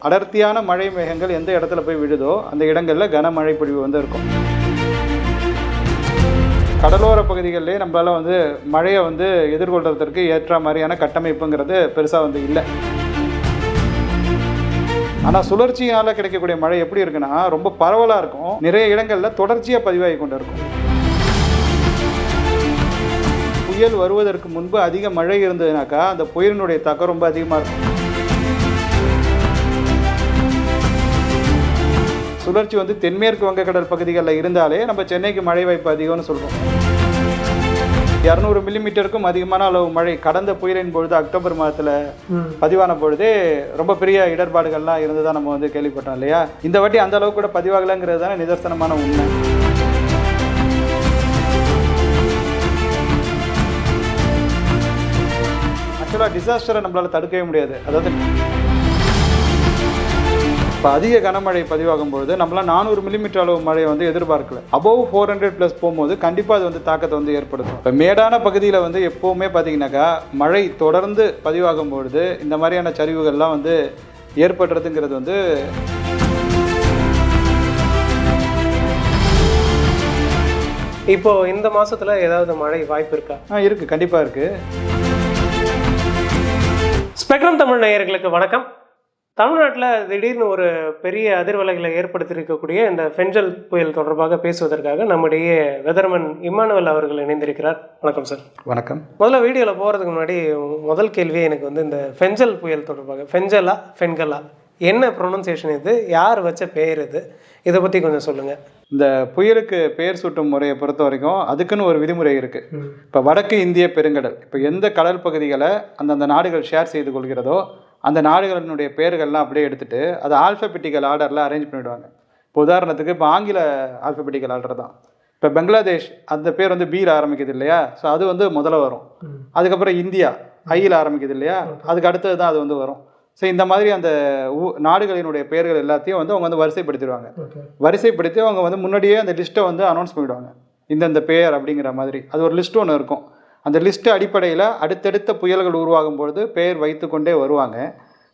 அடர்த்தியான மழை மேகங்கள் எந்த இடத்துல போய் விழுதோ அந்த இடங்களில் கனமழை பொழிவு வந்து இருக்கும். கடலோர பகுதிகளிலே நம்மளால வந்து மழையை வந்து எதிர்கொள்றதற்கு ஏற்ற மாதிரியான கட்டமைப்புங்கிறது பெருசாக வந்து இல்லை. ஆனால் சுழற்சியினால் கிடைக்கக்கூடிய மழை எப்படி இருக்குன்னா ரொம்ப பரவலாக இருக்கும். நிறைய இடங்களில் தொடர்ச்சியாக பதிவாகி கொண்டு இருக்கும். புயல் வருவதற்கு முன்பு அதிக மழை இருந்ததுனாக்கா அந்த புயலினுடைய தாக்கம் ரொம்ப அதிகமாக இருக்கும். சுழற்சி வந்து தென்மேற்கு வங்கக்கடல் பகுதிகளில் இருந்தாலே நம்ம சென்னைக்கு மழை வாய்ப்பு அதிகம்னு சொல்கிறோம். 200 மில்லிமீட்டருக்கும் அதிகமான அளவு மழை கடந்த புயலின் பொழுது அக்டோபர் மாதத்தில் பதிவான பொழுதே ரொம்ப பெரிய இடர்பாடுகள்லாம் இருந்ததாக நம்ம வந்து கேள்விப்பட்டோம் இல்லையா. இந்த வாட்டி அந்த அளவுக்கு கூட பதிவாகலைங்கிறது தானே நிதர்சனமான உண்மை. ஆக்சுவலாக டிசாஸ்டரை நம்மளால் தடுக்கவே முடியாது. அதாவது இப்போ அதிக கனமழை பதிவாகும்போது நம்மளால் 400 மில்லிமீட்டர் அளவு மழையை வந்து எதிர்பார்க்கல. அபோவ் 400+ போகும்போது கண்டிப்பாக அது வந்து தாக்கத்தை வந்து ஏற்படுத்தும். இப்போ மேடான பகுதியில் வந்து எப்போவுமே பார்த்தீங்கன்னாக்கா மழை தொடர்ந்து பதிவாகும்பொழுது இந்த மாதிரியான சரிவுகள்லாம் வந்து ஏற்படுறதுங்கிறது வந்து இப்போ இந்த மாசத்துல ஏதாவது மழை வாய்ப்பு இருக்கா? இருக்குது, கண்டிப்பாக இருக்குது. ஸ்பெக்ட்ரம் தமிழ் நேயர்களுக்கு வணக்கம். தமிழ்நாட்டில் திடீர்னு ஒரு பெரிய அதிர்வலைகளை ஏற்படுத்தியிருக்கக்கூடிய இந்த ஃபெஞ்சல் புயல் தொடர்பாக பேசுவதற்காக நம்முடைய வெதர்மன் இம்மானுவேல் அவர்கள் இணைந்திருக்கிறார். வணக்கம் சார். வணக்கம். முதல்ல வீடியோவில் போகிறதுக்கு முன்னாடி முதல் கேள்வியே எனக்கு வந்து இந்த ஃபெஞ்சல் புயல் தொடர்பாக ஃபெஞ்சலா ஃபென்கலா என்ன ப்ரொனன்சியேஷன், இது யார் வச்ச பெயர், இதை பற்றி கொஞ்சம் சொல்லுங்கள். இந்த புயலுக்கு பெயர் சூட்டும் முறையை பொறுத்த வரைக்கும் அதுக்குன்னு ஒரு விதிமுறை இருக்குது. இப்போ வடக்கு இந்திய பெருங்கடல், இப்போ எந்த கடல் பகுதிகளை அந்தந்த நாடுகள் ஷேர் செய்து கொள்கிறதோ அந்த நாடுகளினுடைய பெயர்கள்லாம் அப்படியே எடுத்துகிட்டு அதை ஆல்ஃபபெட்டிக்கல் ஆர்டரில் அரேஞ்ச் பண்ணிவிடுவாங்க. இப்போ உதாரணத்துக்கு இப்போ ஆங்கில ஆல்ஃபபெட்டிக்கல் ஆர்டர் தான். இப்போ பங்களாதேஷ் அந்த பேர் வந்து பியில் ஆரம்பிக்குது இல்லையா, ஸோ அது வந்து முதல்ல வரும். அதுக்கப்புறம் இந்தியா ஐயில் ஆரம்பிக்குது இல்லையா, அதுக்கு அடுத்தது தான் அது வந்து வரும். ஸோ இந்த மாதிரி அந்த நாடுகளினுடைய பெயர்கள் எல்லாத்தையும் வந்து அவங்க வந்து வரிசைப்படுத்திடுவாங்க. வரிசைப்படுத்தி அவங்க வந்து முன்னாடியே அந்த லிஸ்ட்டை வந்து அனௌன்ஸ் பண்ணிவிடுவாங்க. இந்தந்த பெயர் அப்படிங்கிற மாதிரி அது ஒரு லிஸ்ட் ஒன்று இருக்கும். அந்த லிஸ்ட்டு அடிப்படையில் அடுத்தடுத்த புயல்கள் உருவாகும் பொழுது பெயர் வைத்து கொண்டே வருவாங்க.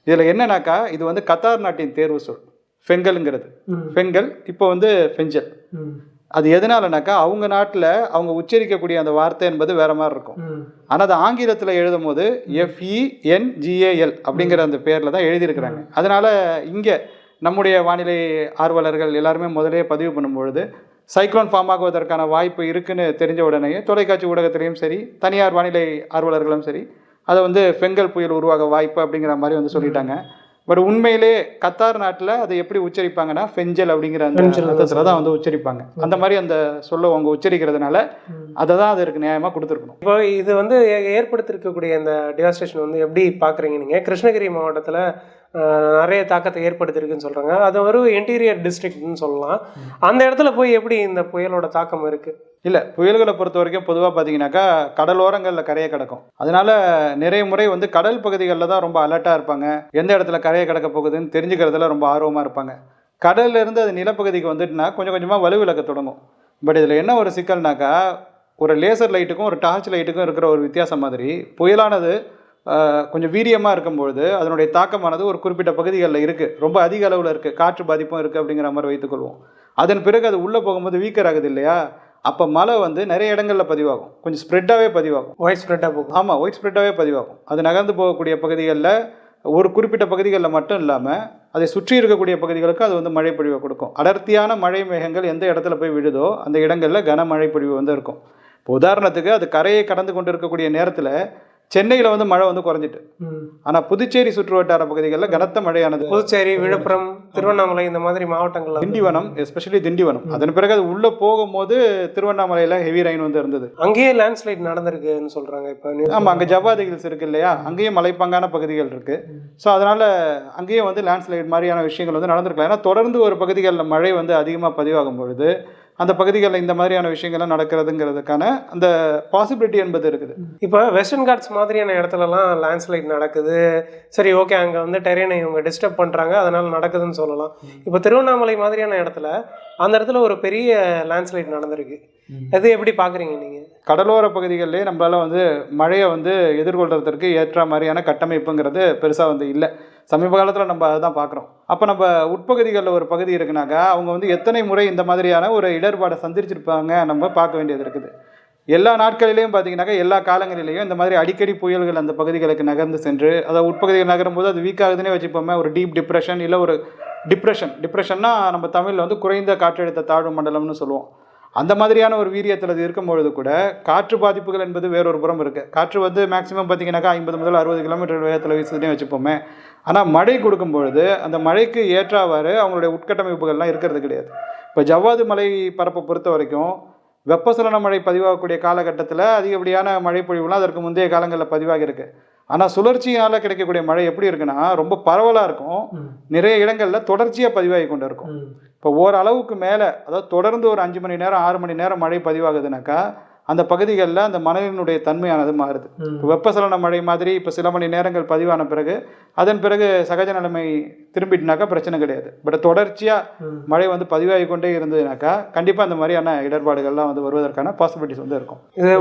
இதில் என்னன்னாக்கா இது வந்து கத்தார் நாட்டின் தேர்வு சொல் ஃபெங்கல்ங்கிறது. ஃபெங்கல் இப்போ வந்து ஃபெஞ்சல். அது எதனாலனாக்கா அவங்க நாட்டில் அவங்க உச்சரிக்கக்கூடிய அந்த வார்த்தை என்பது வேற மாதிரி இருக்கும். ஆனால் அது ஆங்கிலத்தில் எழுதும் போது FENGAL அப்படிங்கிற அந்த பேரில் தான் எழுதியிருக்கிறாங்க. அதனால் இங்கே நம்முடைய வானிலை ஆர்வலர்கள் எல்லாருமே முதலே பதிவு பண்ணும்பொழுது சைக்ளோன் ஃபார்ம் ஆகுவதற்கான வாய்ப்பு இருக்குன்னு தெரிஞ்ச உடனே தொலைக்காட்சி ஊடகத்திலையும் சரி தனியார் வானிலை ஆர்வலர்களும் சரி அதை வந்து ஃபெங்கல் புயல் உருவாக வாய்ப்பு அப்படிங்கிற மாதிரி வந்து சொல்லிட்டாங்க. பட் உண்மையிலே கத்தார் நாட்டில் அதை எப்படி உச்சரிப்பாங்கன்னா ஃபெஞ்சல் அப்படிங்கிற அந்த அர்த்தத்தில் தான் வந்து உச்சரிப்பாங்க. அந்த மாதிரி அந்த சொல்ல அவங்க உச்சரிக்கிறதுனால அதை தான் அதற்கு நியாயமாக கொடுத்துருக்கணும். இப்போ இது வந்து ஏற்படுத்திருக்கக்கூடிய இந்த டிவாஸ்டேஷன் வந்து எப்படி பார்க்குறீங்க நீங்கள்? கிருஷ்ணகிரி மாவட்டத்தில் நிறைய தாக்கத்தை ஏற்படுத்தியிருக்குன்னு சொல்கிறாங்க. அது ஒரு இன்டீரியர் டிஸ்ட்ரிக்ட்னு சொல்லலாம். அந்த இடத்துல போய் எப்படி இந்த புயலோட தாக்கம் இருக்குது? இல்லை, புயல்களை பொறுத்த வரைக்கும் பொதுவாக பார்த்தீங்கன்னாக்கா கடலோரங்களில் கரையை கிடக்கும். அதனால நிறைய முறை வந்து கடல் பகுதிகளில் தான் ரொம்ப அலர்ட்டாக இருப்பாங்க. எந்த இடத்துல கரையை கிடக்க போகுதுன்னு தெரிஞ்சுக்கிறதுல ரொம்ப ஆர்வமாக இருப்பாங்க. கடல்ல இருந்து அது நிலப்பகுதிக்கு வந்துட்டுனா கொஞ்சம் கொஞ்சமாக வலுவிழக்க தொடங்கும். பட் இதில் என்ன ஒரு சிக்கல்னாக்கா ஒரு லேசர் லைட்டுக்கும் ஒரு டார்ச் லைட்டுக்கும் இருக்கிற ஒரு வித்தியாசம் மாதிரி புயலானது கொஞ்சம் வீரியமாக இருக்கும்பொழுது அதனுடைய தாக்கமானது ஒரு குறிப்பிட்ட பகுதிகளில் இருக்குது, ரொம்ப அதிக அளவில் இருக்குது, காற்று பாதிப்பும் இருக்குது அப்படிங்கிற மாதிரி வைத்துக்கொள்வோம். அதன் பிறகு அது உள்ளே போகும்போது வீக்கர் ஆகுது இல்லையா, அப்போ மழை வந்து நிறைய இடங்களில் பதிவாகும், கொஞ்சம் ஸ்ப்ரெட்டாகவே பதிவாகும். ஒயிட் ஸ்ப்ரெட்டாக போகும். ஆமாம், ஒயிட் ஸ்ப்ரெட்டாகவே பதிவாகும். அது நகர்ந்து போகக்கூடிய பகுதிகளில் ஒரு குறிப்பிட்ட பகுதிகளில் மட்டும் இல்லாமல் அதை சுற்றி இருக்கக்கூடிய பகுதிகளுக்கு அது வந்து மழை பொழிவை கொடுக்கும். அடர்த்தியான மழை மேகங்கள் எந்த இடத்துல போய் விழுதோ அந்த இடங்களில் கனமழை பொழிவு வந்து இருக்கும். இப்போ உதாரணத்துக்கு அது கரையை கடந்து கொண்டு இருக்கக்கூடிய நேரத்தில் சென்னையில் வந்து மழை வந்து குறைஞ்சிட்டு, ஆனால் புதுச்சேரி சுற்று வட்டார பகுதிகளில் கனத்த மழையானது. புதுச்சேரி, விழுப்புரம், திருவண்ணாமலை இந்த மாதிரி மாவட்டங்கள், திண்டிவனம், எஸ்பெஷலி திண்டிவனம். அதன் பிறகு அது உள்ளே போகும்போது திருவண்ணாமலையில் ஹெவி ரெயின் வந்து இருந்தது. அங்கேயே லேண்ட்ஸ்லைட் நடந்திருக்குன்னு சொல்கிறாங்க. இப்போ ஆமாம், அங்கே ஜவ்வாது ஹில்ஸ் இருக்குது இல்லையா, அங்கேயும் மலைப்பாங்கான பகுதிகள் இருக்குது. ஸோ அதனால் அங்கேயும் வந்து லேண்ட்ஸ்லைட் மாதிரியான விஷயங்கள் வந்து நடந்திருக்கலாம். ஏன்னா தொடர்ந்து ஒரு பகுதிகளில் மழை வந்து அதிகமாக பதிவாகும் பொழுது அந்த பகுதிகளில் இந்த மாதிரியான விஷயங்கள்லாம் நடக்கிறதுங்கிறதுக்கான அந்த பாசிபிலிட்டி என்பது இருக்குது. இப்போ வெஸ்டர்ன் காட்ஸ் மாதிரியான இடத்துலலாம் லேண்ட்ஸ்லைட் நடக்குது, சரி ஓகே, அங்கே வந்து டெரெயினை இவங்க டிஸ்டர்ப் பண்ணுறாங்க அதனால் நடக்குதுன்னு சொல்லலாம். இப்போ திருவண்ணாமலை மாதிரியான இடத்துல அந்த இடத்துல ஒரு பெரிய லேண்ட்ஸ்லைட் நடந்திருக்கு. அது எப்படி பார்க்குறீங்க நீங்கள்? கடலோர பகுதிகளிலே நம்மளால் வந்து மழையை வந்து எதிர்கொள்றதற்கு ஏற்ற மாதிரியான கட்டமைப்புங்கிறது பெருசாக வந்து இல்லை. சமீப காலத்தில் நம்ம அதுதான் பார்க்குறோம். அப்போ நம்ம உட்பகுதிகளில் ஒரு பகுதி இருக்குனாக்கா அவங்க வந்து எத்தனை முறை இந்த மாதிரியான ஒரு இடர்பாடை சந்திச்சிருப்பாங்க நம்ம பார்க்க வேண்டியது இருக்குது. எல்லா நாட்களிலையும் பார்த்தீங்கன்னாக்கா எல்லா காலங்களிலையும் இந்த மாதிரி அடிக்கடி புயல்கள் அந்த பகுதிகளுக்கு நகர்ந்து சென்று, அதாவது உட்பகுதிகள் நகரும் போது அது வீக் ஆகுதுன்னே வச்சுப்போமே, ஒரு டீப் டிப்ரெஷன் இல்லை ஒரு டிப்ரெஷன்னா நம்ம தமிழில் வந்து குறைந்த காற்றழுத்த தாழ்வு மண்டலம்னு சொல்லுவோம். அந்த மாதிரியான ஒரு வீரியத்தில் அது இருக்கும்பொழுது கூட காற்று பாதிப்புகள் என்பது வேறொரு புறம் இருக்குது. காற்று வந்து மேக்ஸிமம் பார்த்தீங்கன்னாக்கா 50 முதல் 60 கிலோமீட்டர் வேகத்தில் வீசுதுன்னே வச்சுப்போமே. ஆனால் மழை கொடுக்கும்பொழுது அந்த மழைக்கு ஏற்றாவாறு அவங்களுடைய உட்கட்டமைப்புகள்லாம் இருக்கிறது கிடையாது. இப்போ ஜவ்வாது மலை பரப்பை பொறுத்த வரைக்கும் வெப்பசலன மழை பதிவாகக்கூடிய காலகட்டத்தில் அதிகப்படியான மழை பொழிவுலாம் அதற்கு முந்தைய காலங்களில் பதிவாகி இருக்குது. ஆனால் சுழற்சியினால் கிடைக்கக்கூடிய மழை எப்படி இருக்குன்னா ரொம்ப பரவலாக இருக்கும், நிறைய இடங்களில் தொடர்ச்சியாக பதிவாகி கொண்டு இருக்கும். இப்போ ஓரளவுக்கு மேலே, அதாவது தொடர்ந்து ஒரு 5 மணி நேரம் 6 மணி நேரம் மழை பதிவாகுதுனாக்கா அந்த பகுதிகளில் அந்த மணலினுடைய தன்மையானது மாறுது. இப்போ வெப்பசலன மழை மாதிரி இப்போ சில மணி நேரங்கள் பதிவான பிறகு அதன் பிறகு சகஜ நிலைமை திரும்பிட்டுனாக்கா பிரச்சனை கிடையாது. பட் தொடர்ச்சியாக மழை வந்து பதிவாகி கொண்டே இருந்ததுனாக்கா கண்டிப்பாக அந்த மாதிரியான இடர்பாடுகள்லாம் வந்து வருவதற்கான பாசிபிலிட்டிஸ் வந்து இருக்கும். இது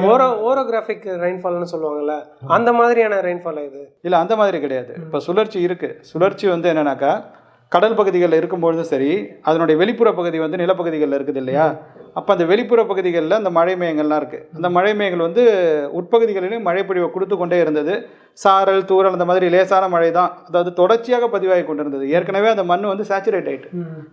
ஓரோகிராஃபிக் ரெயின்ஃபால்னு சொல்லுவாங்கல்ல, அந்த மாதிரியான ரெயின்ஃபால் இது இல்லை? அந்த மாதிரி கிடையாது. இப்போ சுழற்சி இருக்குது. சுழற்சி வந்து என்னன்னாக்கா கடல் பகுதிகளில் இருக்கும்பொழுதும் சரி, அதனுடைய வெளிப்புற பகுதி வந்து நிலப்பகுதிகளில் இருக்குது இல்லையா? அப்போ அந்த வெளிப்புற பகுதிகளில் அந்த மழை மேகங்கள்லாம் இருக்குது. அந்த மழை மேகங்கள் வந்து உட்பகுதிகளிலும் மழை பொழிவை கொடுத்து கொண்டே இருந்தது. சாரல் தூரல் அந்த மாதிரி லேசான மழை தான், அதாவது தொடர்ச்சியாக பதிவாகி கொண்டு இருந்தது. ஏற்கனவே அந்த மண் வந்து சேச்சுரேட் ஆகிட்டு,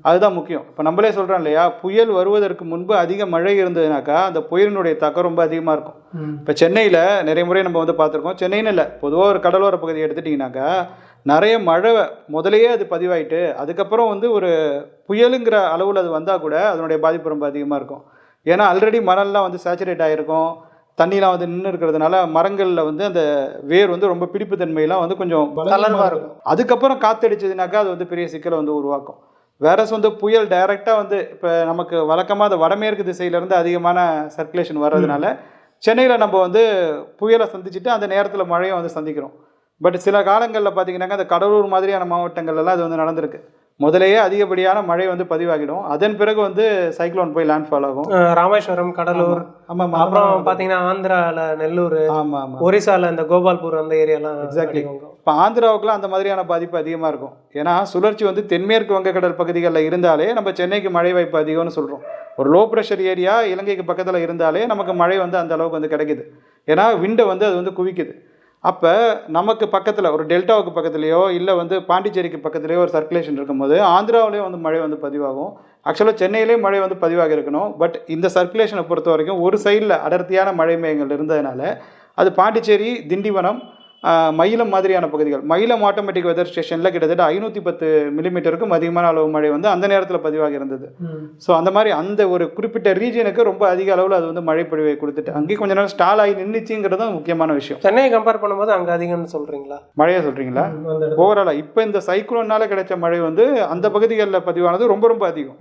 அதுதான் முக்கியம். இப்போ நம்மளே சொல்கிறோம் இல்லையா, புயல் வருவதற்கு முன்பு அதிக மழை இருந்ததுனாக்கா அந்த புயலினுடைய தாக்கம் ரொம்ப அதிகமாக இருக்கும். இப்போ சென்னையில் நிறைய முறை நம்ம வந்து பார்த்துருக்கோம். சென்னைன்னு இல்லை, பொதுவாக ஒரு கடலோர பகுதியை எடுத்துட்டிங்கனாக்கா நிறைய மழை முதலையே அது பதிவாயிட்டு அதுக்கப்புறம் வந்து ஒரு புயலுங்கிற அளவில் அது வந்தால் கூட அதனுடைய பாதிப்பு ரொம்ப அதிகமாக இருக்கும். ஏன்னா ஆல்ரெடி மணல்லாம் வந்து சேச்சுரேட் ஆகிருக்கும், தண்ணிலாம் வந்து நின்று இருக்கிறதுனால மரங்களில் வந்து அந்த வேர் வந்து ரொம்ப பிடிப்பு தன்மையெல்லாம் வந்து கொஞ்சம் தளர்வாக இருக்கும். அதுக்கப்புறம் காற்றடிச்சதுனாக்கா அது வந்து பெரிய சிக்கலை வந்து உருவாக்கும். வேற வந்து புயல் டைரெக்டாக வந்து இப்போ நமக்கு வழக்கமாக அந்த வடமேற்கு திசையிலேருந்து அதிகமான சர்க்குலேஷன் வர்றதுனால சென்னையில் நம்ம வந்து புயலை சந்திச்சுட்டு அந்த நேரத்தில் மழையை வந்து சந்திக்கிறோம். பட் சில காலங்களில் பார்த்தீங்கன்னாக்கா அந்த கடலூர் மாதிரியான மாவட்டங்கள்லாம் அது வந்து நடந்திருக்கு. முதலையே அதிகப்படியான மழை வந்து பதிவாகிடும், அதன் பிறகு வந்து சைக்ளோன் போய் லேண்ட்ஃபால் ஆகும். ராமேஸ்வரம், கடலூர், ஆமாம், அப்புறம் பார்த்தீங்கன்னா ஆந்திராவில் நெல்லூர், ஆமாம், ஒரிசாவில் இந்த கோபால்பூர் அந்த ஏரியாலாம். எக்ஸாக்ட்லி. இப்போ ஆந்திராவுக்குலாம் அந்த மாதிரியான பாதிப்பு அதிகமாக இருக்கும். ஏன்னா சுழற்சி வந்து தென்மேற்கு வங்கக்கடல் பகுதிகளில் இருந்தாலே நம்ம சென்னைக்கு மழை வாய்ப்பு அதிகம்னு சொல்கிறோம். ஒரு லோ ப்ரெஷர் ஏரியா இலங்கைக்கு பக்கத்தில் இருந்தாலே நமக்கு மழை வந்து அந்த அளவுக்கு வந்து கிடைக்குது. ஏன்னா விண்டை வந்து அது வந்து குவிக்குது. அப்போ நமக்கு பக்கத்தில் ஒரு டெல்டாவுக்கு பக்கத்துலேயோ இல்லை வந்து பாண்டிச்சேரிக்கு பக்கத்துலேயோ ஒரு சர்க்குலேஷன் இருக்கும்போது ஆந்திராவிலேயும் வந்து மழை வந்து பதிவாகும். ஆக்சுவலாக சென்னையிலேயும் மழை வந்து பதிவாக இருக்கணும். பட் இந்த சர்க்குலேஷனை பொறுத்த வரைக்கும் ஒரு சைடில் அடர்த்தியான மழை மேகங்கள் இருந்ததுனால அது பாண்டிச்சேரி, திண்டிவனம், மயிலம் மாதிரியான பகுதிகள், மயிலம் ஆட்டோமேட்டிக் வெதர் ஸ்டேஷனில் கிட்டத்தட்ட 510 மில்லிமீட்டருக்கும் அதிகமான அளவு மழை வந்து அந்த நேரத்தில் பதிவாகி இருந்தது. ஸோ அந்த மாதிரி அந்த ஒரு குறிப்பிட்ட ரீஜனுக்கு ரொம்ப அதிக அளவில் அது வந்து மழை பொழிவை கொடுத்துட்டு அங்கேயும் கொஞ்ச நேரம் ஸ்டால் ஆகி நின்றுச்சுங்கிறது முக்கியமான விஷயம். சென்னையை கம்பேர் பண்ணும்போது அங்கே அதிகம்னு சொல்கிறீங்களா? மழையை சொல்கிறீங்களா? ஓவராலாக இப்போ இந்த சைக்ளோனால் கிடைச்ச மழை வந்து அந்த பகுதிகளில் பதிவானது ரொம்ப ரொம்ப அதிகம்.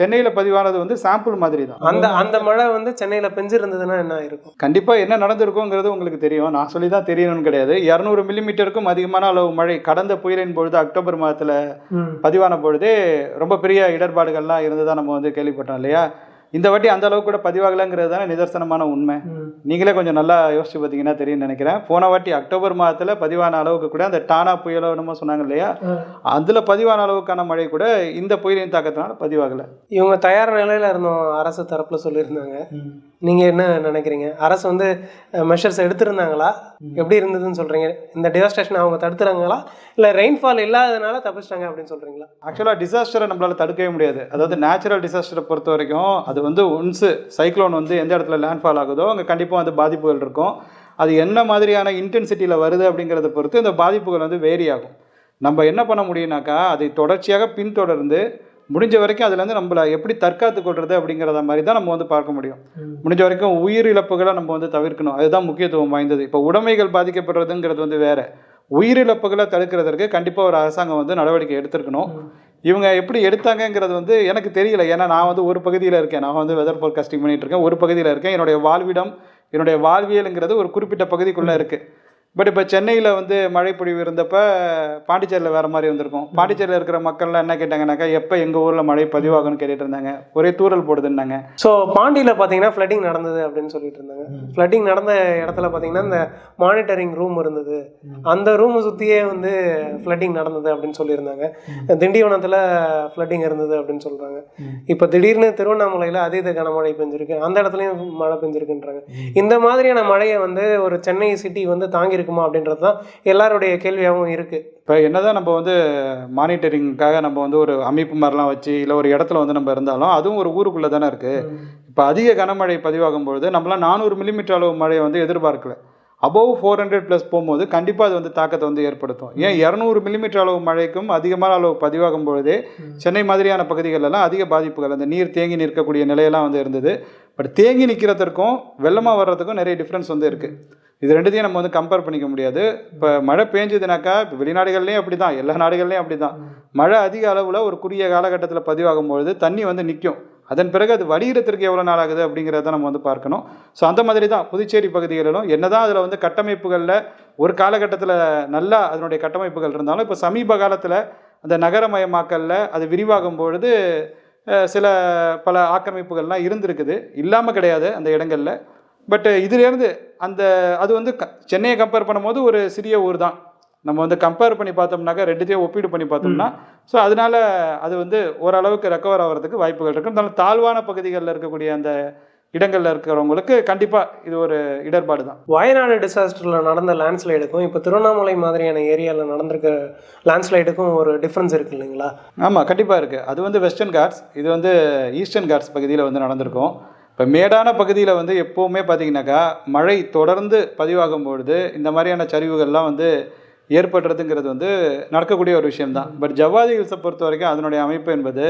சென்னையில் பதிவானது வந்து சாம்பிள் மாதிரி தான். அந்த மழை வந்து சென்னையில் பெஞ்சிருந்ததுன்னா என்ன இருக்கும்? கண்டிப்பாக என்ன நடந்திருக்குங்கிறது உங்களுக்கு தெரியும், நான் சொல்லி தான் தெரியணும்னு கிடையாது. 200 மில்லிமீட்டருக்கும் அதிகமான அளவு மழை கடந்த புயலின் பொழுது அக்டோபர் மாதத்தில் பதிவான பொழுதே ரொம்ப பெரிய இடர்பாடுகள்லாம் இருந்ததா நம்ம வந்து கேள்விப்பட்டோம் இல்லையா? இந்த வாட்டி அந்த அளவுக்கு கூட பதிவாகலைங்கிறது தானே நிதர்சனமான உண்மை. நீங்களே கொஞ்சம் நல்லா யோசிச்சு பார்த்தீங்கன்னா தெரியும் நினைக்கிறேன். போன வாட்டி அக்டோபர் மாதத்தில் பதிவான அளவுக்கு கூட அந்த டானா புயலோ என்னமோ சொன்னாங்க இல்லையா, அதில் பதிவான அளவுக்கான மழை கூட இந்த புயலின் தாக்கத்தினால பதிவாகலை. இவங்க தயார் நிலையில் இருந்தோம் அரசு தரப்பில் சொல்லியிருந்தாங்க. நீங்கள் என்ன நினைக்கிறீங்க? அரசு வந்து மெஷர்ஸ் எடுத்திருந்தாங்களா? எப்படி இருந்ததுன்னு சொல்கிறீங்க? இந்த டிசாஸ்டேஷன் அவங்க தடுத்துறாங்களா இல்லை ரெயின்ஃபால் இல்லாததுனால தப்பிச்சிட்டாங்க அப்படின்னு சொல்கிறீங்களா? ஆக்சுவலாக டிசாஸ்டரை நம்மளால் தடுக்கவே முடியாது. அதாவது நேச்சுரல் டிசாஸ்டரை பொறுத்த வரைக்கும் அது வந்து ஒன்ஸு சைக்ளோன் வந்து எந்த இடத்துல லேண்ட்ஃபால் ஆகுதோ அங்கே கண்டிப்பாக வந்து பாதிப்புகள் இருக்கும். அது என்ன மாதிரியான இன்டென்சிட்டியில் வருது அப்படிங்கிறத பொறுத்து இந்த பாதிப்புகள் வந்து வேரி ஆகும். நம்ம என்ன பண்ண முடியும்னாக்கா அதை தொடர்ச்சியாக பின்தொடர்ந்து முடிஞ்ச வரைக்கும் அதுலேருந்து நம்மளை எப்படி தற்காத்து கொள்வது அப்படிங்கிறத மாதிரி தான் நம்ம வந்து பார்க்க முடியும். முடிஞ்ச வரைக்கும் உயிரிழப்புகளை நம்ம வந்து தவிர்க்கணும், அதுதான் முக்கியத்துவம் வாய்ந்தது. இப்போ உடைமைகள் பாதிக்கப்படுறதுங்கிறது வந்து வேறு, உயிரிழப்புகளை தடுக்கிறதுக்கு கண்டிப்பாக ஒரு அரசாங்கம் வந்து நடவடிக்கை எடுத்திருக்கணும். இவங்க எப்படி எடுத்தாங்கங்கிறது வந்து எனக்கு தெரியல. ஏன்னா நான் வந்து ஒரு பகுதியில் இருக்கேன், நான் வந்து வெதர் ஃபோர்காஸ்டிங் பண்ணிகிட்டு இருக்கேன், ஒரு பகுதியில் இருக்கேன். என்னுடைய வாழ்விடம், என்னுடைய வாழ்வியலுங்கிறது ஒரு குறிப்பிட்ட பகுதிக்குள்ளே இருக்குது. பட் இப்போ சென்னையில் வந்து மழை பொழிவு இருந்தப்போ பாண்டிச்சேரியில் வேறு மாதிரி இருந்திருக்கும். பாண்டிச்சேரியில் இருக்கிற மக்கள்லாம் என்ன கேட்டாங்கன்னாக்கா, எப்போ எங்கள் ஊரில் மழை பதிவாகும்னு கேட்டுட்டு இருந்தாங்க. ஒரே தூரல் போடுதுன்னாங்க. ஸோ பாண்டியில் பார்த்தீங்கன்னா ஃப்ளட்டிங் நடந்தது அப்படின்னு சொல்லிட்டு இருந்தாங்க. ஃப்ளட்டிங் நடந்த இடத்துல பார்த்தீங்கன்னா இந்த மானிட்டரிங் ரூம் இருந்தது, அந்த ரூமை சுற்றியே வந்து ஃப்ளட்டிங் நடந்தது அப்படின்னு சொல்லியிருந்தாங்க. திண்டிவனத்தில் ஃப்ளட்டிங் இருந்தது அப்படின்னு சொல்கிறாங்க. இப்போ திடீர்னு திருவண்ணாமலையில் அதீத கனமழை பெஞ்சிருக்கு, அந்த இடத்துலையும் மழை பெஞ்சிருக்குன்றாங்க. இந்த மாதிரியான மழையை வந்து ஒரு சென்னை சிட்டி வந்து தாங்கியிருக்குமா அப்படின்றது தான் எல்லாருடைய கேள்வியாகவும் இருக்குது. இப்போ என்னதான் நம்ம வந்து மானிட்டரிங்காக நம்ம வந்து ஒரு அமைப்பு மாதிரிலாம் வச்சு இல்லை ஒரு இடத்துல வந்து நம்ம இருந்தாலும் அதுவும் ஒரு ஊருக்குள்ளே தானே இருக்குது. இப்போ அதிக கனமழை பதிவாகும் பொழுது நம்மளாம் 400 மில்லிமீட்டர் அளவு மழையை வந்து எதிர்பார்க்கல. அபோவ் 400+ போகும்போது கண்டிப்பாக அது வந்து தாக்கத்தை வந்து ஏற்படுத்தும். ஏன் 200 மில்லிமீட்டர் அளவு மழைக்கும் அதிகமான அளவு பதிவாகும் பொழுதே சென்னை மாதிரியான பகுதிகளெல்லாம் அதிக பாதிப்புகள், அந்த நீர் தேங்கி நிற்கக்கூடிய நிலையெல்லாம் வந்து இருந்தது. பட் தேங்கி நிற்கிறதுக்கும் வெள்ளமாக வர்றதுக்கும் நிறைய டிஃப்ரென்ஸ் வந்து இருக்குது. இது ரெண்டுத்தையும் நம்ம வந்து கம்பேர் பண்ணிக்க முடியாது. இப்போ மழை பெஞ்சதுனாக்கா, இப்போ வெளிநாடுகள்லேயும் அப்படி தான், எல்லா நாடுகள்லேயும் அப்படி தான். மழை அதிக அளவில் ஒரு குறுகிய காலகட்டத்தில் பதிவாகும்பொழுது தண்ணி வந்து நிற்கும். அதன் பிறகு அது வடிகிறதுக்கு எவ்வளோ நாள் ஆகுது அப்படிங்கிறத நம்ம வந்து பார்க்கணும். ஸோ அந்த மாதிரி தான் புதுச்சேரி பகுதிகளிலும் என்னதான் அதில் வந்து கட்டமைப்புகளில் ஒரு காலகட்டத்தில் நல்லா அதனுடைய கட்டமைப்புகள் இருந்தாலும், இப்போ சமீப காலத்தில் அந்த நகரமயமாக்கலில் அது விரிவாகும் பொழுது சில பல ஆக்கிரமிப்புகள்லாம் இருந்திருக்குது, இல்லாமல் கிடையாது அந்த இடங்களில். பட் இதுலேருந்து அது வந்து சென்னையை கம்பேர் பண்ணும்போது ஒரு சிறிய ஊர் தான். நம்ம வந்து கம்பேர் பண்ணி பார்த்தோம்னாக்கா, ரெண்டுத்தையும் ஒப்பீடு பண்ணி பார்த்தோம்னா, ஸோ அதனால அது வந்து ஓரளவுக்கு ரெக்கவர் ஆகிறதுக்கு வாய்ப்புகள் இருக்குது. இருந்தாலும் தாழ்வான பகுதிகளில் இருக்கக்கூடிய அந்த இடங்களில் இருக்கிறவங்களுக்கு கண்டிப்பாக இது ஒரு இடர்பாடு தான். வயநாடு டிசாஸ்டரில் நடந்த லேண்ட்ஸ்லைடுக்கும் இப்போ திருவண்ணாமலை மாதிரியான ஏரியாவில் நடந்திருக்க லேண்ட்ஸ்லைடுக்கும் ஒரு டிஃப்ரென்ஸ் இருக்குது இல்லைங்களா? ஆமாம், கண்டிப்பாக இருக்குது. அது வந்து வெஸ்டர்ன் காட்ஸ், இது வந்து ஈஸ்டர்ன் காட்ஸ் பகுதியில் வந்து நடந்திருக்கும். இப்போ மேடான பகுதியில் வந்து எப்போவுமே பார்த்தீங்கன்னாக்கா மழை தொடர்ந்து பதிவாகும் பொழுது இந்த மாதிரியான சரிவுகள்லாம் வந்து ஏற்படுறதுங்கிறது வந்து நடக்கக்கூடிய ஒரு விஷயம்தான். பட் ஜவ்வாது ஹில்ஸை பொறுத்த வரைக்கும் அதனுடைய அமைப்பு என்பது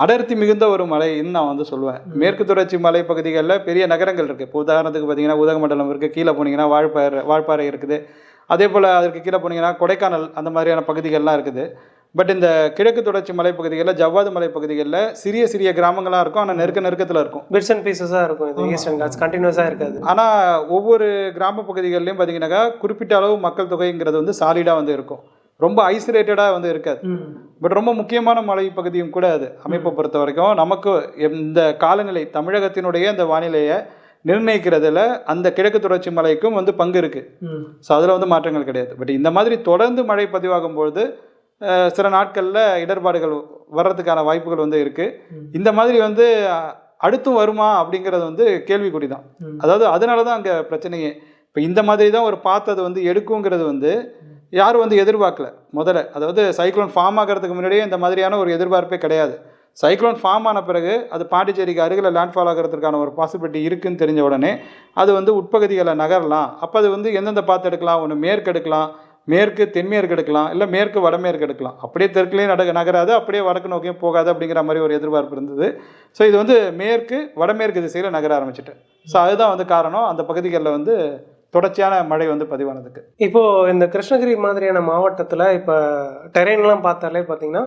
அடர்த்தி மிகுந்த ஒரு மலைன்னு நான் வந்து சொல்லுவேன். மேற்கு தொடர்ச்சி மலை பகுதிகளில் பெரிய நகரங்கள் இருக்குது. இப்போ உதாரணத்துக்கு பார்த்தீங்கன்னா உதகமண்டலம் இருக்குது, கீழே போனீங்கன்னா வால்பாறை இருக்குது, அதே போல் அதற்கு கீழே போனீங்கன்னா கொடைக்கானல், அந்த மாதிரியான பகுதிகள்லாம் இருக்குது. பட் இந்த கிழக்கு தொடர்ச்சி மலைப்பகுதிகளில், ஜவ்வாது மலைப்பகுதிகளில் சிறிய சிறிய கிராமங்களாக இருக்கும், ஆனால் நெருக்கத்தில் இருக்கும், பிட்ஸ் அண்ட் பீசஸாக இருக்கும். இது ஈஸ்டர்ன் காட்ஸ் கண்டினியூஸாக இருக்காது. ஆனால் ஒவ்வொரு கிராம பகுதிகள்லையும் பார்த்தீங்கன்னாக்கா குறிப்பிட்ட அளவு மக்கள் தொகைங்கிறது வந்து சாலிடாக வந்து இருக்கும், ரொம்ப ஐசோலேட்டடாக வந்து இருக்காது. பட் ரொம்ப முக்கியமான மலைப்பகுதியும் கூட அது அமைப்பை பொறுத்த வரைக்கும். நமக்கு இந்த காலநிலை தமிழகத்தினுடைய இந்த வானிலையை நிர்ணயிக்கிறதுல அந்த கிழக்கு தொடர்ச்சி மலைக்கும் வந்து பங்கு இருக்குது. ஸோ அதில் வந்து மாற்றங்கள் கிடையாது. பட் இந்த மாதிரி தொடர்ந்து மழை பதிவாகும் பொழுது சில நாட்களில் இடர்பாடுகள் வர்றதுக்கான வாய்ப்புகள் வந்து இருக்குது. இந்த மாதிரி வந்து அடுத்தும் வருமா அப்படிங்கிறது வந்து கேள்விக்குறி தான். அதாவது அதனால தான் அங்கே பிரச்சனையே. இப்போ இந்த மாதிரி தான் ஒரு பார்த்தது வந்து எடுக்குங்கிறது வந்து யாரும் வந்து எதிர்பார்க்கல முதல்ல. அதாவது சைக்ளோன் ஃபார்ம் ஆகிறதுக்கு முன்னாடியே இந்த மாதிரியான ஒரு எதிர்பார்ப்பே கிடையாது. சைக்ளோன் ஃபார்ம் ஆன பிறகு அது பாண்டிச்சேரிக்கு அருகில் லேண்ட்ஃபால் ஆகிறதுக்கான ஒரு பாசிபிலிட்டி இருக்குதுன்னு தெரிஞ்ச உடனே அது வந்து உட்பகுதிகளை நகரலாம். அப்போ அது வந்து எந்தெந்த பார்த்து எடுக்கலாம், ஒன்று மேற்கு எடுக்கலாம், மேற்கு தென்மேற்கு எடுக்கலாம், இல்லை மேற்கு வடமேற்கு எடுக்கலாம். அப்படியே தெற்குலேயும் நகராது, அப்படியே வடக்கு நோக்கியும் போகாது அப்படிங்கிற மாதிரி ஒரு எதிர்பார்ப்பு இருந்தது. ஸோ இது வந்து மேற்கு வடமேற்கு திசையில் நகர ஆரம்பிச்சிட்டு. ஸோ அதுதான் வந்து காரணம் அந்த பகுதிகளில் வந்து தொடர்ச்சியான மழை வந்து பதிவானதுக்கு. இப்போது இந்த கிருஷ்ணகிரி மாதிரியான மாவட்டத்தில் இப்போ டெரெயின்லாம் பார்த்தாலே பார்த்தீங்கன்னா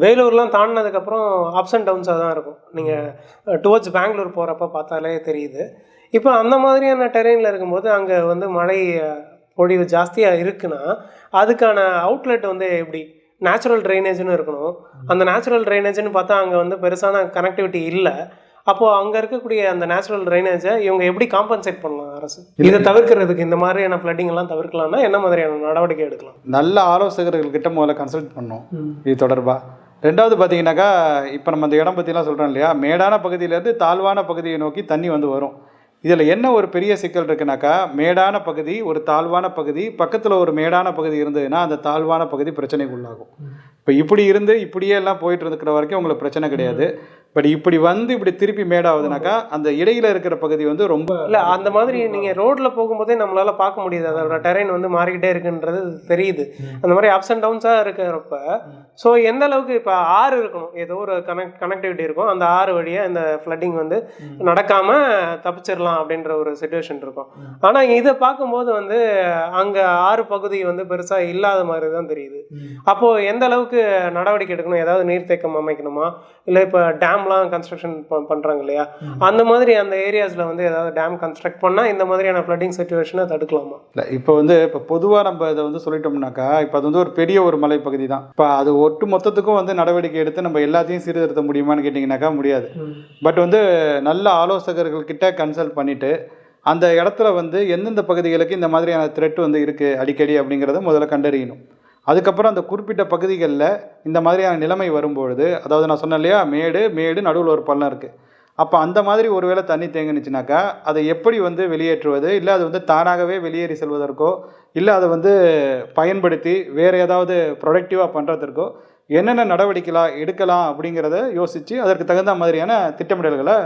வேலூர்லாம் தாண்டினதுக்கப்புறம் அப்ஸ் அண்ட் டவுன்ஸாக தான் இருக்கும். நீங்கள் டுவர்ட்ஸ் பெங்களூர் போகிறப்ப பார்த்தாலே தெரியுது. இப்போ அந்த மாதிரியான டெரெயினில் இருக்கும்போது அங்கே வந்து மழை பொழிவு ஜாஸ்தியாக இருக்குன்னா அதுக்கான அவுட்லெட் வந்து எப்படி? நேச்சுரல் ட்ரைனேஜ்னு இருக்கணும். அந்த நேச்சுரல் ட்ரைனேஜ்னு பார்த்தா அங்கே வந்து பெருசான கனெக்டிவிட்டி இல்லை. அப்போது அங்கே இருக்கக்கூடிய அந்த நேச்சுரல் ட்ரைனேஜை இவங்க எப்படி காம்பன்சேட் பண்ணலாம் அரசு? இதை தவிர்க்கிறதுக்கு, இந்த மாதிரியான ஃப்ளட்டிங் எல்லாம் தவிர்க்கலாம்னா என்ன மாதிரியான நடவடிக்கை எடுக்கலாம்? நல்ல ஆலோசகர்கள்கிட்ட முதல்ல கன்சல்ட் பண்ணணும் இது தொடர்பாக. ரெண்டாவது பார்த்தீங்கன்னாக்கா, இப்போ நம்ம அந்த இடம் பற்றிலாம் சொல்கிறோம் இல்லையா, மேடான பகுதியிலேருந்து தாழ்வான பகுதியை நோக்கி தண்ணி வந்து வரும். இதில் என்ன ஒரு பெரிய சிக்கல் இருக்குனாக்கா, மேடான பகுதி ஒரு தாழ்வான பகுதி பக்கத்தில் ஒரு மேடான பகுதி இருந்ததுன்னா அந்த தாழ்வான பகுதி பிரச்சனைக்கு உள்ளாகும். இப்போ இப்படி இருந்து இப்படியே எல்லாம் போயிட்டு இருக்கிற வரைக்கும் உங்களுக்கு பிரச்சனை கிடையாது. பட் இப்படி வந்து இப்படி திருப்பி மேடாகுதுனாக்கா அந்த இடையில இருக்கிற பகுதி வந்து ரொம்ப இல்லை, அந்த மாதிரி நீங்கள் ரோட்டில் போகும்போதே நம்மளால் பார்க்க முடியுது. அதோட டெரெயின் வந்து மாறிக்கிட்டே இருக்குன்றது தெரியுது. அந்த மாதிரி அப்ஸ் அண்ட் டவுன்ஸாக இருக்கிறப்ப ஸோ எந்த அளவுக்கு இப்போ ஆறு இருக்கணும், ஏதோ ஒரு கனெக்டிவிட்டி இருக்கும், அந்த ஆறு வழியாக இந்த ஃப்ளட்டிங் வந்து நடக்காமல் தப்பிச்சிடலாம் அப்படின்ற ஒரு சிச்சுவேஷன் இருக்கும். ஆனால் இதை பார்க்கும்போது வந்து அங்கே ஆறு பகுதி வந்து பெருசாக இல்லாத மாதிரி தான் தெரியுது. அப்போது எந்த அளவுக்கு நடவடிக்கை எடுக்கணும்? ஏதாவது நீர்த்தேக்கம் அமைக்கணுமா, இல்லை இப்போ டேம் டேம்லாம் கன்ஸ்ட்ரக்ஷன் பண்ணுறாங்க இல்லையா, அந்த மாதிரி அந்த ஏரியாஸில் வந்து ஏதாவது டேம் கன்ஸ்ட்ரக்ட் பண்ணால் இந்த மாதிரியான ஃப்ளட்டிங் சுச்சுவேஷனை தடுக்கலாமா? இல்லை, இப்போ இப்போ பொதுவாக நம்ம இதை வந்து சொல்லிட்டோம்னாக்கா, இப்போ அது வந்து ஒரு பெரிய ஒரு மலைப்பகுதி தான். இப்போ அது ஒட்டு மொத்தத்துக்கும் வந்து நடவடிக்கை எடுத்து நம்ம எல்லாத்தையும் சீர்திருத்த முடியுமான்னு கேட்டிங்கனாக்கா முடியாது. பட் வந்து நல்ல ஆலோசகர்கள்கிட்ட கன்சல்ட் பண்ணிவிட்டு அந்த இடத்துல வந்து எந்தெந்த பகுதிகளுக்கு இந்த மாதிரியான த்ரெட் வந்து இருக்குது அடிக்கடி அப்படிங்கிறத முதல்ல கண்டறியணும். அதுக்கப்புறம் அந்த குறிப்பிட்ட பகுதிகளில் இந்த மாதிரியான நிலைமை வரும்பொழுது, அதாவது நான் சொன்னேன் இல்லையா, மேடு நடுவில் ஒரு பள்ளம் இருக்குது. அப்போ அந்த மாதிரி ஒருவேளை தண்ணி தேங்குனுச்சுனாக்கா அதை எப்படி வந்து வெளியேற்றுவது, இல்லை அது வந்து தானாகவே வெளியேறி செல்வதற்கோ, இல்லை அதை வந்து பயன்படுத்தி வேறு ஏதாவது ப்ரொடக்டிவாக பண்ணுறதற்கோ என்னென்ன நடவடிக்கைலாம் எடுக்கலாம் அப்படிங்கிறத யோசித்து அதற்கு தகுந்த மாதிரியான திட்டமிடல்களை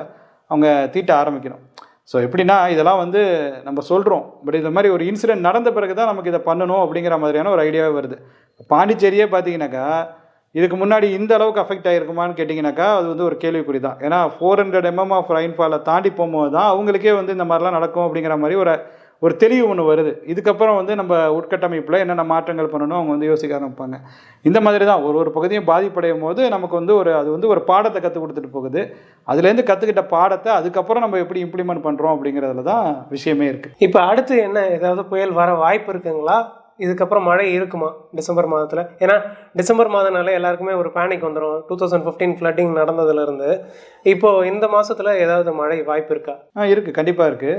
அவங்க தீட்ட ஆரம்பிக்கணும். ஸோ எப்படின்னா, இதெல்லாம் வந்து நம்ம சொல்கிறோம், பட் இந்த மாதிரி ஒரு இன்சிடென்ட் நடந்த பிறகு தான் நமக்கு இதை பண்ணணும் அப்படிங்கிற மாதிரியான ஒரு ஐடியாவே வருது. பாண்டிச்சேரியே பார்த்தீங்கன்னாக்கா இதுக்கு முன்னாடி இந்த அளவுக்கு அஃபெக்ட் ஆகிருக்குமான்னு கேட்டிங்கனாக்கா அது வந்து ஒரு கேள்விக்குறி தான். ஏன்னா 400 mm ஆஃப் ரெயின்ஃபாலை தாண்டி போகும்போது தான் அவங்களுக்கே வந்து இந்த மாதிரிலாம் நடக்கும் அப்படிங்கிற மாதிரி ஒரு தெளிவு ஒன்று வருது. இதுக்கப்புறம் வந்து நம்ம உட்கட்டமைப்பில் என்னென்ன மாற்றங்கள் பண்ணணும் அவங்க வந்து யோசிக்க ஆரம்பிப்பாங்க. இந்த மாதிரி தான் ஒரு பகுதியும் பாதிப்படையும் போது நமக்கு வந்து அது வந்து ஒரு பாடத்தை கற்றுக் கொடுத்துட்டு போகுது. அதுலேருந்து கற்றுக்கிட்ட பாடத்தை அதுக்கப்புறம் நம்ம எப்படி இம்ப்ளிமெண்ட் பண்ணுறோம் அப்படிங்கிறதுல தான் விஷயமே இருக்குது. இப்போ அடுத்து என்ன, ஏதாவது புயல் வர வாய்ப்பு இருக்குங்களா? இதுக்கப்புறம் மழை இருக்குமா டிசம்பர் மாதத்தில்? ஏன்னா டிசம்பர் மாதம்னால எல்லாருக்குமே ஒரு பேனிக் வந்துடும். 2015 ஃப்ளட்டிங் நடந்ததுலேருந்து இப்போது இந்த மாதத்தில் ஏதாவது மழை வாய்ப்பு இருக்கா? இருக்குது, கண்டிப்பாக இருக்குது.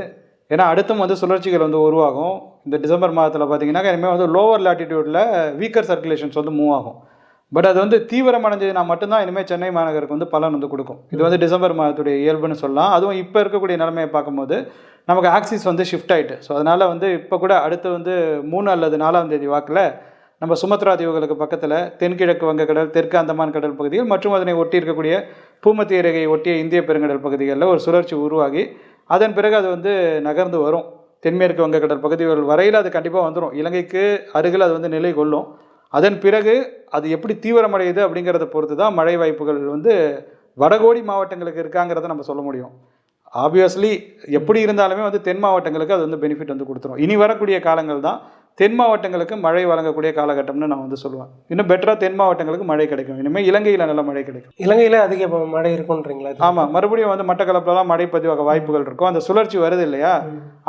ஏன்னா அடுத்தும் வந்து சுழற்சிகள் வந்து உருவாகும். இந்த டிசம்பர் மாதத்தில் பார்த்தீங்கன்னா இனிமேல் வந்து லோவர் லாட்டிடியூடில் வீக்கர் சர்க்குலேஷன்ஸ் வந்து மூவ் ஆகும். பட் அது வந்து தீவிரமடைஞ்சதுனா மட்டும்தான் இனிமேல் சென்னை மாநகருக்கு வந்து பலன் வந்து கொடுக்கும். இது வந்து டிசம்பர் மாதத்துடைய இயல்புன்னு சொல்லலாம். அதுவும் இப்போ இருக்கக்கூடிய நிலைமையை பார்க்கும்போது நமக்கு ஆக்சிஸ் வந்து ஷிஃப்ட் ஆகிட்டு. ஸோ அதனால் வந்து இப்போ கூட அடுத்து வந்து 3 அல்லது 4ஆம் தேதி வாக்கில் நம்ம சுமத்ரா தீவுகளுக்கு பக்கத்தில் தென்கிழக்கு வங்கக்கடல், தெற்கு அந்தமான் கடல் பகுதிகள் மற்றும் அதனை ஒட்டி இருக்கக்கூடிய பூமத்திய ரேகையை ஒட்டிய இந்திய பெருங்கடல் பகுதிகளில் ஒரு சுழற்சி உருவாகி அதன் பிறகு அது வந்து நகர்ந்து வரும். தென்மேற்கு வங்கக்கடல் பகுதிகள் வரையில் அது கண்டிப்பாக வந்துடும். இலங்கைக்கு அருகில் அது வந்து நிலை கொள்ளும். அதன் பிறகு அது எப்படி தீவிரமடையுது அப்படிங்கிறத பொறுத்து தான் மழை வாய்ப்புகள் வந்து வடகோடி மாவட்டங்களுக்கு இருக்காங்கிறத நம்ம சொல்ல முடியும். ஆப்வியஸ்லி எப்படி இருந்தாலுமே வந்து தென் மாவட்டங்களுக்கு அது வந்து பெனிஃபிட் வந்து கொடுத்துரும். இனி வரக்கூடிய காலங்கள் தான் தென் மாவட்டங்களுக்கு மழை வழங்கக்கூடிய காலகட்டம்னு நான் வந்து சொல்லுவேன். இன்னும் பெட்டராக தென் மாவட்டங்களுக்கு மழை கிடைக்கும். இனிமேல் இலங்கையில் நல்ல மழை கிடைக்கும். இலங்கையில் அதிக மழை இருக்குன்றீங்களா? ஆமாம், மறுபடியும் வந்து மட்டக்களப்புலாம் மழை பதிவாக வாய்ப்புகள் இருக்கும். அந்த சுழற்சி வருது இல்லையா,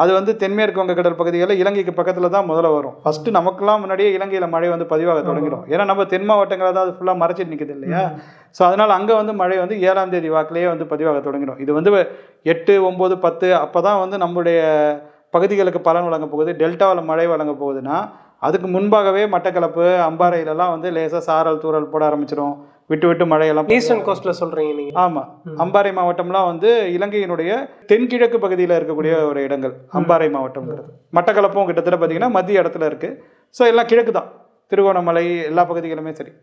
அது வந்து தென்மேற்கு வங்கக்கடல் பகுதிகளில் இலங்கைக்கு பக்கத்தில் தான் முதல்ல வரும். ஃபஸ்ட்டு நமக்குலாம் முன்னாடியே இலங்கையில் மழை வந்து பதிவாக தொடங்கிடும். ஏன்னா நம்ம தென் மாவட்டங்களை தான் அது ஃபுல்லாக மறைச்சிட்டு நிற்குது இல்லையா. ஸோ அதனால் அங்கே வந்து மழை வந்து 7ஆம் தேதி வாக்கிலேயே வந்து பதிவாக தொடங்கிடும். இது வந்து 8, 9, 10 அப்போ தான் வந்து நம்முடைய பகுதிகளுக்கு பலன் வழங்க போகுது. டெல்டாவில் மழை வழங்க போகுதுன்னா அதுக்கு முன்பாகவே மட்டக்களப்பு, அம்பாறையிலலாம் வந்து லேசாக சாரல் தூரல் போட ஆரம்பிச்சிடும். விட்டு மழையெல்லாம் ஈஸ்டர்ன் கோஸ்ட்டில் சொல்கிறீங்க நீங்கள்? ஆமாம், அம்பாறை மாவட்டம்லாம் வந்து இலங்கையினுடைய தென்கிழக்கு பகுதியில் இருக்கக்கூடிய ஒரு இடங்கள் அம்பாறை மாவட்டம்ங்கிறது. மட்டக்களப்பும் கிட்டத்தட்ட பார்த்திங்கன்னா மத்திய இடத்துல இருக்குது. ஸோ எல்லாம் கிழக்கு தான், திருகோணமலை எல்லா பகுதிகளுமே சரி.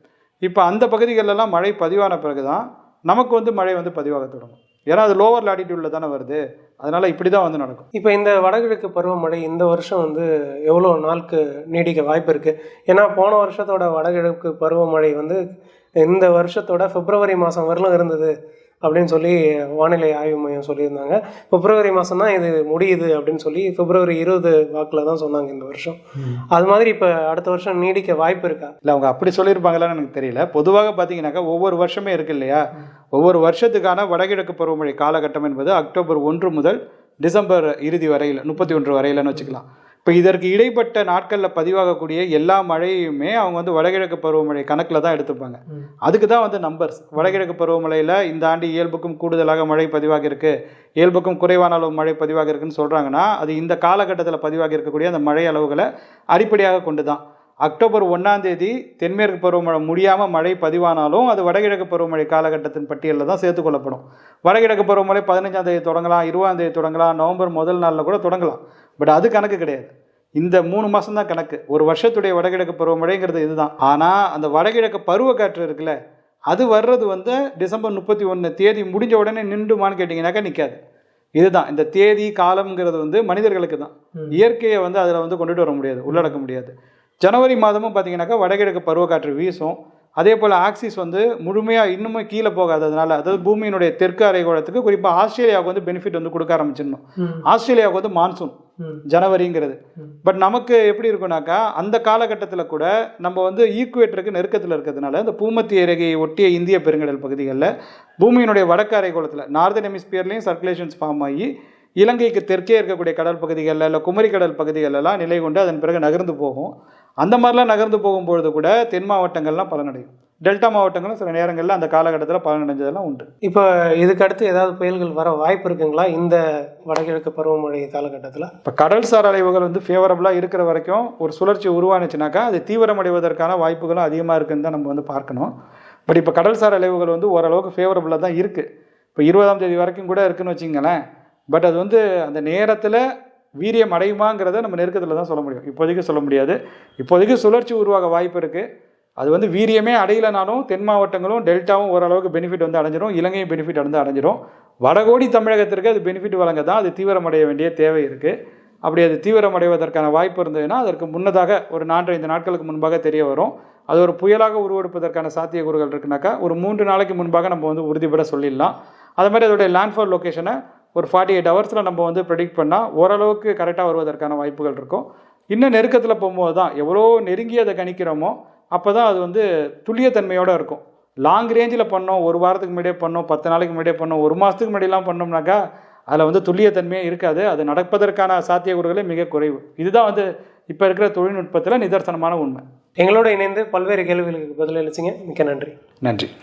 இப்போ அந்த பகுதிகளெல்லாம் மழை பதிவான பிறகு தான் நமக்கு வந்து மழை வந்து பதிவாக தொடங்கும். ஏன்னா அது லோவர் லாட்டிடியூடில் தானே வருது. அதனால் இப்படி தான் வந்து நடக்கும். இப்போ இந்த வடகிழக்கு பருவமழை இந்த வருஷம் வந்து எவ்வளோ நாளுக்கு நீடிக்க வாய்ப்பு இருக்குது? ஏன்னா போன வருஷத்தோட வடகிழக்கு பருவமழை வந்து இந்த வருஷத்தோட பிப்ரவரி மாதம் வரலும் இருந்தது அப்படின்னு சொல்லி வானிலை ஆய்வு மையம் சொல்லியிருந்தாங்க. பிப்ரவரி மாதம் தான் இது முடியுது அப்படின்னு சொல்லி பிப்ரவரி 20 வாக்கில் தான் சொன்னாங்க இந்த வருஷம். அது மாதிரி இப்போ அடுத்த வருஷம் நீடிக்க வாய்ப்பு இருக்கா? இல்லை, அவங்க அப்படி சொல்லியிருப்பாங்களான்னு எனக்கு தெரியல. பொதுவாக பார்த்தீங்கன்னாக்கா ஒவ்வொரு வருஷமே இருக்கு இல்லையா, ஒவ்வொரு வருஷத்துக்கான வடகிழக்கு பருவமழை காலகட்டம் என்பது அக்டோபர் 1 முதல் டிசம்பர் இறுதி வரையில் 31 வரையிலன்னு வச்சுக்கலாம். இப்போ இதற்கு இடைப்பட்ட நாட்களில் பதிவாகக்கூடிய எல்லா மழையுமே அவங்க வந்து வடகிழக்கு பருவமழை கணக்கில் தான் எடுத்துப்பாங்க. அதுக்கு தான் வந்து நம்பர்ஸ். வடகிழக்கு பருவமழையில் இந்த ஆண்டு இயல்புக்கும் கூடுதலாக மழை பதிவாக இருக்குது, இயல்புக்கும் குறைவான அளவு மழை பதிவாக இருக்குன்னு சொல்கிறாங்கன்னா அது இந்த காலகட்டத்தில் பதிவாக இருக்கக்கூடிய அந்த மழை அளவுகளை அடிப்படையாக கொண்டு தான். அக்டோபர் 1ஆம் தேதி தென்மேற்கு பருவமழை முடியாமல் மழை பதிவானாலும் அது வடகிழக்கு பருவமழை காலகட்டத்தின் பட்டியலில் தான் சேர்த்துக்கொள்ளப்படும். வடகிழக்கு பருவமழை 15ஆம் தேதி தொடங்கலாம், 20ஆம் தேதி தொடங்கலாம், நவம்பர் முதல் நாளில் கூட தொடங்கலாம். பட் அது கணக்கு கிடையாது. இந்த 3 மாதம் தான் கணக்கு. ஒரு வருஷத்துடைய வடகிழக்கு பருவமழைங்கிறது இதுதான். ஆனால் அந்த வடகிழக்கு பருவக்காற்று இருக்குல்ல, அது வர்றது வந்து டிசம்பர் 31 தேதி முடிஞ்ச உடனே நின்றுமான்னு கேட்டிங்கனாக்கா நிற்காது. இதுதான் இந்த தேதி காலம்ங்கிறது வந்து மனிதர்களுக்கு தான். இயற்கையை வந்து அதில் வந்து கொண்டுட்டு வர முடியாது, உள்ளடக்க முடியாது. ஜனவரி மாதமும் பார்த்தீங்கன்னாக்கா வடகிழக்கு பருவக்காற்று வீசும். அதே போல் ஆக்சிஸ் வந்து முழுமையாக இன்னுமே கீழே போகாததுனால, அதாவது பூமியினுடைய தெற்கு அரைக்கோளத்துக்கு குறிப்பாக ஆஸ்திரேலியாவுக்கு வந்து பெனிஃபிட் வந்து கொடுக்க ஆரம்பிச்சிடணும். ஆஸ்திரேலியாவுக்கு வந்து மான்சூன் ஜனவரிங்கிறது. பட் நமக்கு எப்படி இருக்கும்னாக்கா அந்த காலகட்டத்தில் கூட நம்ம வந்து ஈக்குவேட்டருக்கு நெருக்கத்தில் இருக்கிறதுனால இந்த பூமத்திய ரேகையை ஒட்டிய இந்திய பெருங்கடல் பகுதிகளில் பூமியினுடைய வடக்கு அரைக்கோளத்தில் நார்தன் ஹெமிஸ்பியர்லேயும் சர்க்குலேஷன்ஸ் ஃபார்ம் ஆகி இலங்கைக்கு தெற்கே இருக்கக்கூடிய கடல் பகுதிகளில் இல்லை குமரி கடல் பகுதிகளெல்லாம் நிலை கொண்டு அதன் பிறகு நகர்ந்து போகும். அந்த மாதிரிலாம் நகர்ந்து போகும்பொழுது கூட தென் மாவட்டங்கள்லாம் பலனடையும். டெல்டா மாவட்டங்களும் சில நேரங்களில் அந்த காலகட்டத்தில் பலனடைஞ்சதெல்லாம் உண்டு. இப்போ இதுக்கு அடுத்து ஏதாவது புயல்கள் வர வாய்ப்பு இருக்குங்களா இந்த வடகிழக்கு பருவமழை காலகட்டத்தில்? இப்போ கடல்சார் அலைவுகள் வந்து ஃபேவரபுளாக இருக்கிற வரைக்கும் ஒரு சுழற்சி உருவானுச்சுனாக்கா அது தீவிரமடைவதற்கான வாய்ப்புகளும் அதிகமாக இருக்குன்னு தான் நம்ம வந்து பார்க்கணும். பட் இப்போ கடல்சார் அலைவுகள் வந்து ஓரளவுக்கு ஃபேவரபுளாக தான் இருக்குது. இப்போ 20ஆம் தேதி வரைக்கும் கூட இருக்குன்னு வச்சிங்களேன். பட் அது வந்து அந்த நேரத்தில் வீரியம் அடையுமாங்கிறத நம்ம நெருக்கத்தில் தான் சொல்ல முடியும். இப்போதைக்கு சொல்ல முடியாது. இப்போதைக்கு சுழற்சி உருவாக வாய்ப்பு இருக்குது. அது வந்து வீரியமே அடையலைனாலும் தென் மாவட்டங்களும் டெல்டாவும் ஓரளவுக்கு பெனிஃபிட் வந்து அடைஞ்சிரும், இலங்கையும் பெனிஃபிட் வந்து அடைஞ்சிரும். வடகோடி தமிழகத்திற்கு அது பெனிஃபிட் வழங்க தான் அது தீவிரமடைய வேண்டிய தேவை இருக்குது. அப்படி அது தீவிரமடைவதற்கான வாய்ப்பு இருந்ததுன்னா அதற்கு முன்னதாக ஒரு 4-5 நாட்களுக்கு முன்பாக தெரிய வரும். அது ஒரு புயலாக உருவெடுப்பதற்கான சாத்தியக்கூறுகள் இருக்குனாக்கா ஒரு 3 நாளைக்கு முன்பாக நம்ம வந்து உறுதிப்பட சொல்லிடலாம். அது மாதிரி அதோடைய லேண்ட்ஃபால் லொக்கேஷனை ஒரு 48 ஹவர்ஸில் நம்ம வந்து ப்ரெடிக்ட் பண்ணால் ஓரளவுக்கு கரெக்டாக வருவதற்கான வாய்ப்புகள் இருக்கும். இன்னும் நெருக்கத்தில் போகும்போது தான் எவ்வளோ நெருங்கி அதை கணிக்கிறோமோ அப்போ தான் அது வந்து துல்லியத்தன்மையோடு இருக்கும். லாங் ரேஞ்சில் பண்ணோம், ஒரு வாரத்துக்கு முன்னாடியே பண்ணோம், 10 நாளைக்கு முன்னாடியே பண்ணோம், ஒரு மாதத்துக்கு முன்னாடியெல்லாம் பண்ணோம்னாக்கா அதில் வந்து துல்லியத்தன்மையே இருக்காது. அது நடப்பதற்கான சாத்தியக்கூறுகளே மிக குறைவு. இதுதான் வந்து இப்போ இருக்கிற தொழில்நுட்பத்தில் நிதர்சனமான உண்மை. எங்களோட இணைந்து பல்வேறு கேள்விகளுக்கு பதிலளிச்சிங்க. மிக்க நன்றி. நன்றி.